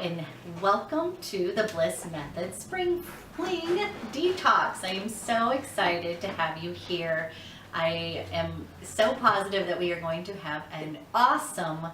and welcome to the Bliss Method Spring Fling Detox. I am so excited to have you here. I am so positive that we are going to have an awesome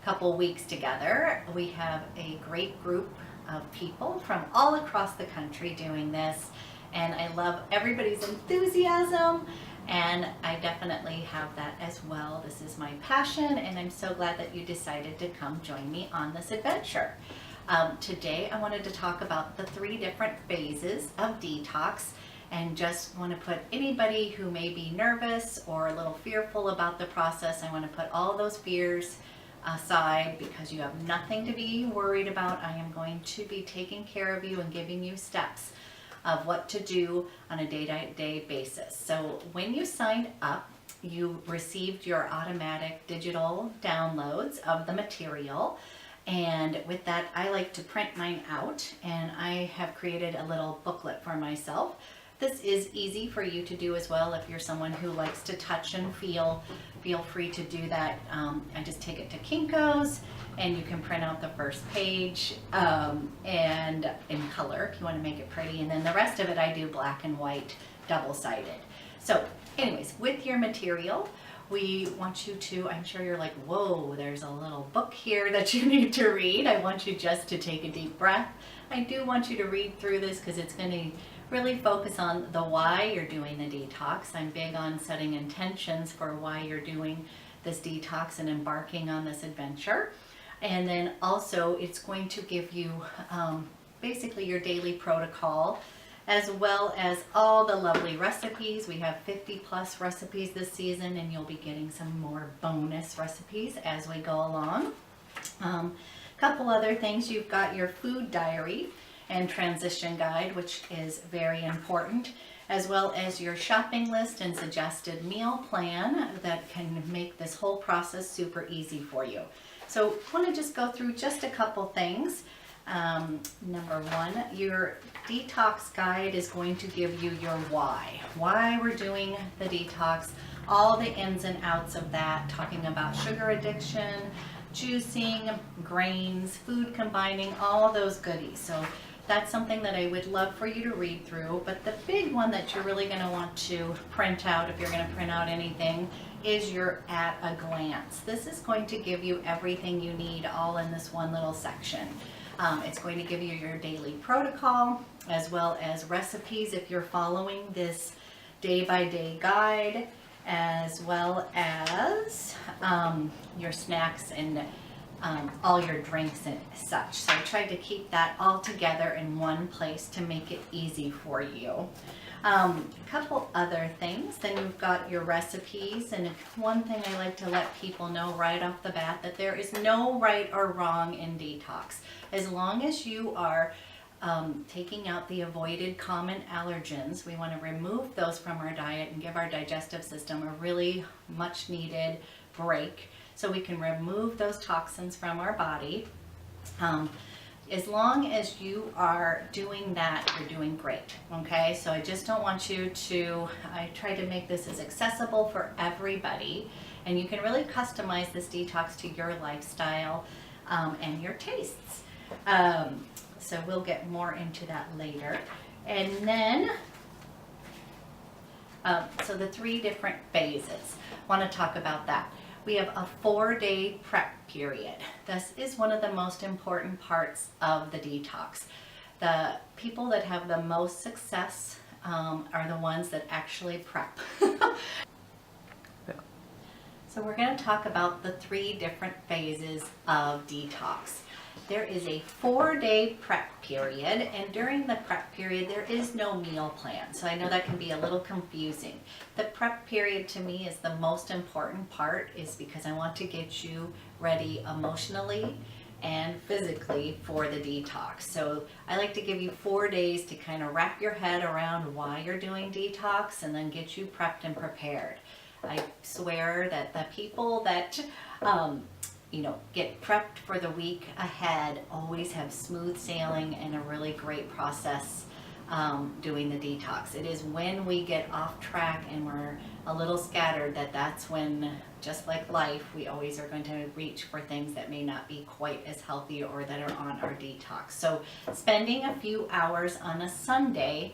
couple weeks together. We have a great group of people from all across the country doing this, and I love everybody's enthusiasm, and I definitely have that as well. This is my passion, and I'm so glad that you decided to come join me on this adventure. Today I wanted to talk about the 3 different phases of detox, and just want to put anybody who may be nervous or a little fearful about the process, I want to put all those fears aside because you have nothing to be worried about. I am going to be taking care of you and giving you steps of what to do on a day-to-day basis. So when you signed up, you received your automatic digital downloads of the material. And with that, I like to print mine out, and I have created a little booklet for myself. This is easy for you to do as well. If you're someone who likes to touch and feel free to do that. I just take it to Kinko's, and you can print out the first page and in color if you want to make it pretty. And then the rest of it I do black and white, double-sided. So anyways, with your material, we want you to, I'm sure you're like, whoa, there's a little book here that you need to read. I want you just to take a deep breath. I do want you to read through this because it's going to really focus on the why you're doing the detox. I'm big on setting intentions for why you're doing this detox and embarking on this adventure. And then also it's going to give you basically your daily protocol, as well as all the lovely recipes. We have 50+ recipes this season, and you'll be getting some more bonus recipes as we go along. Couple other things, you've got your food diary and transition guide, which is very important, as well as your shopping list and suggested meal plan that can make this whole process super easy for you. So I want to just go through just a couple things. Number 1, your detox guide is going to give you your why we're doing the detox, all the ins and outs of that, talking about sugar addiction, juicing, grains, food combining, all those goodies. So that's something that I would love for you to read through. But the big one that you're really going to want to print out, if you're going to print out anything, is your at a glance. This is going to give you everything you need all in this one little section. It's going to give you your daily protocol, as well as recipes if you're following this day-by-day guide, as well as your snacks and all your drinks and such. So I tried to keep that all together in one place to make it easy for you. A couple other things, then you've got your recipes, and one thing I like to let people know right off the bat, that there is no right or wrong in detox. As long as you are taking out the avoided common allergens, we want to remove those from our diet and give our digestive system a really much needed break so we can remove those toxins from our body. As long as you are doing that, you're doing great, okay? So I just don't want you to, I try to make this as accessible for everybody, and you can really customize this detox to your lifestyle and your tastes. So we'll get more into that later. And then, so the 3 different phases, want to talk about that. We have a 4-day prep period. This is one of the most important parts of the detox. The people that have the most success are the ones that actually prep. So we're going to talk about the 3 different phases of detox. There is a 4-day prep period, and during the prep period there is no meal plan. So I know that can be a little confusing. The prep period to me is the most important part, is because I want to get you ready emotionally and physically for the detox. So I like to give you 4 days to kind of wrap your head around why you're doing detox, and then get you prepped and prepared. I swear that the people that get prepped for the week ahead always have smooth sailing and a really great process doing the detox. It is when we get off track and we're a little scattered that's when, just like life, we always are going to reach for things that may not be quite as healthy or that are on our detox. So spending a few hours on a Sunday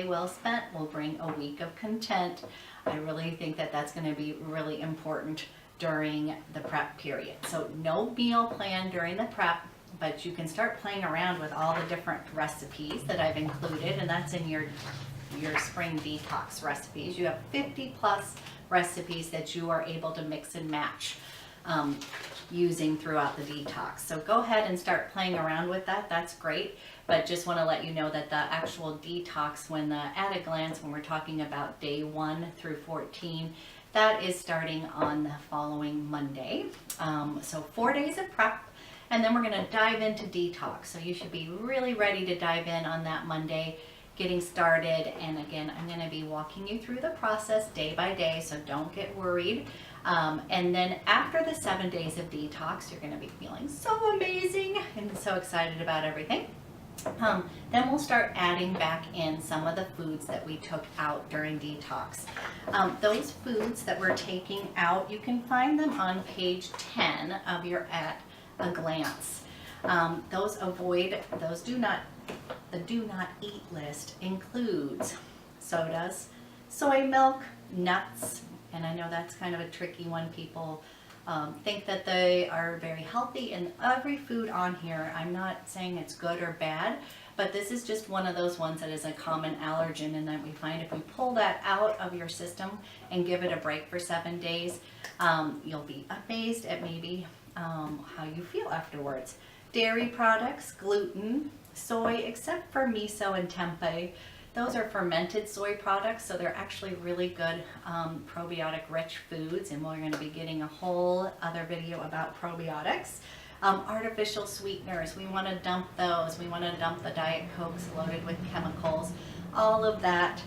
well spent will bring a week of content. I really think that's going to be really important during the prep period. So no meal plan during the prep, but you can start playing around with all the different recipes that I've included, and that's in your spring detox recipes. You have 50 plus recipes that you are able to mix and match using throughout the detox. So go ahead and start playing around with that. That's great. But just want to let you know that the actual detox, at a glance, when we're talking about day 1 through 14, that is starting on the following Monday. So 4 days of prep, and then we're going to dive into detox. So you should be really ready to dive in on that Monday, getting started. And again, I'm going to be walking you through the process day by day, so don't get worried. And then after the 7 days of detox, you're going to be feeling so amazing and so excited about everything. Then we'll start adding back in some of the foods that we took out during detox. Those foods that we're taking out, you can find them on page 10 of your At a Glance. The do not eat list includes sodas, soy milk, nuts, and I know that's kind of a tricky one. People think that they are very healthy, and every food on here, I'm not saying it's good or bad, but this is just one of those ones that is a common allergen, and that we find if we pull that out of your system and give it a break for 7 days, you'll be amazed at maybe how you feel afterwards. Dairy products, gluten, soy, except for miso and tempeh. Those are fermented soy products, so they're actually really good probiotic rich foods, and we're going to be getting a whole other video about probiotics. Artificial sweeteners, we want to dump those. We want to dump the Diet Cokes loaded with chemicals, all of that.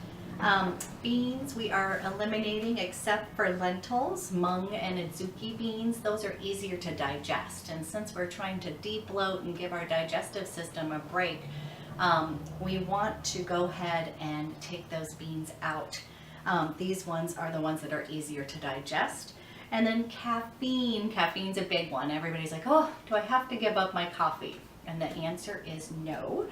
Beans we are eliminating except for lentils, mung and adzuki beans. Those are easier to digest, and since we're trying to de-bloat and give our digestive system a break, we want to go ahead and take those beans out. These ones are the ones that are easier to digest. And then caffeine. Caffeine's a big one. Everybody's like, oh, do I have to give up my coffee? And the answer is no.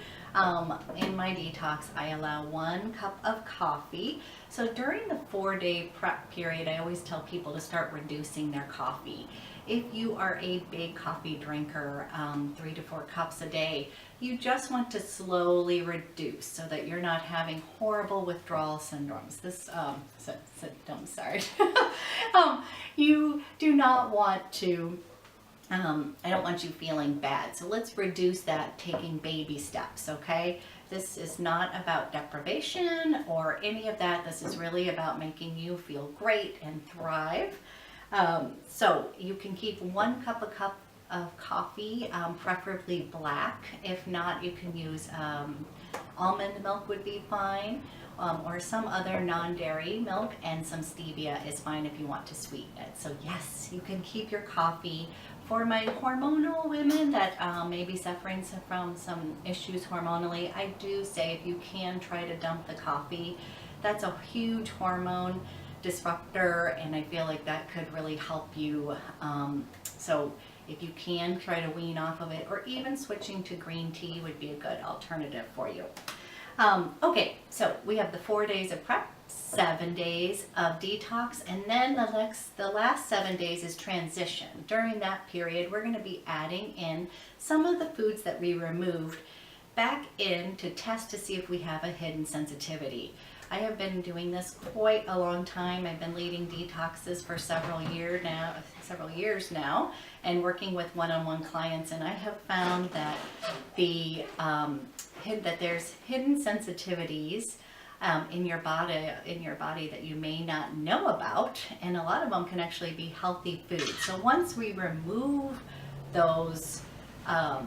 In my detox, I allow 1 cup of coffee. So during the 4-day prep period, I always tell people to start reducing their coffee. If you are a big coffee drinker, 3 to 4 cups a day, you just want to slowly reduce so that you're not having horrible withdrawal syndromes. You do not want to, I don't want you feeling bad. So let's reduce that, taking baby steps, okay? This is not about deprivation or any of that. This is really about making you feel great and thrive. So you can keep 1 cup of coffee, preferably black. If not, you can use almond milk would be fine, or some other non-dairy milk, and some stevia is fine if you want to sweeten it. So yes, you can keep your coffee. For my hormonal women that may be suffering from some issues hormonally, I do say if you can try to dump the coffee. That's a huge hormone disruptor, and I feel like that could really help you. So if you can, try to wean off of it, or even switching to green tea would be a good alternative for you. Okay, so we have the 4 days of prep, 7 days of detox, and then the last 7 days is transition. During that period, we're going to be adding in some of the foods that we removed back in to test to see if we have a hidden sensitivity. I have been doing this quite a long time. I've been leading detoxes for several years now, and working with one-on-one clients, and I have found that that there's hidden sensitivities in your body that you may not know about, and a lot of them can actually be healthy foods. So once we remove those, I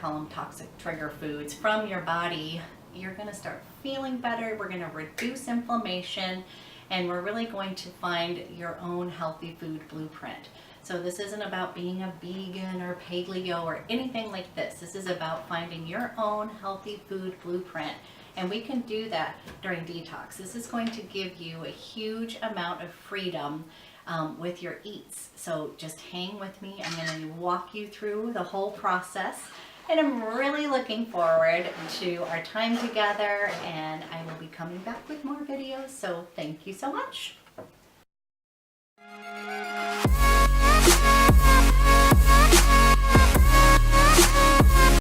call them toxic trigger foods, from your body, you're going to start feeling better. We're going to reduce inflammation, and we're really going to find your own healthy food blueprint. So this isn't about being a vegan or paleo or anything like this. This is about finding your own healthy food blueprint. And we can do that during detox. This is going to give you a huge amount of freedom with your eats. So just hang with me. I'm going to walk you through the whole process. And I'm really looking forward to our time together, and I will be coming back with more videos. So thank you so much.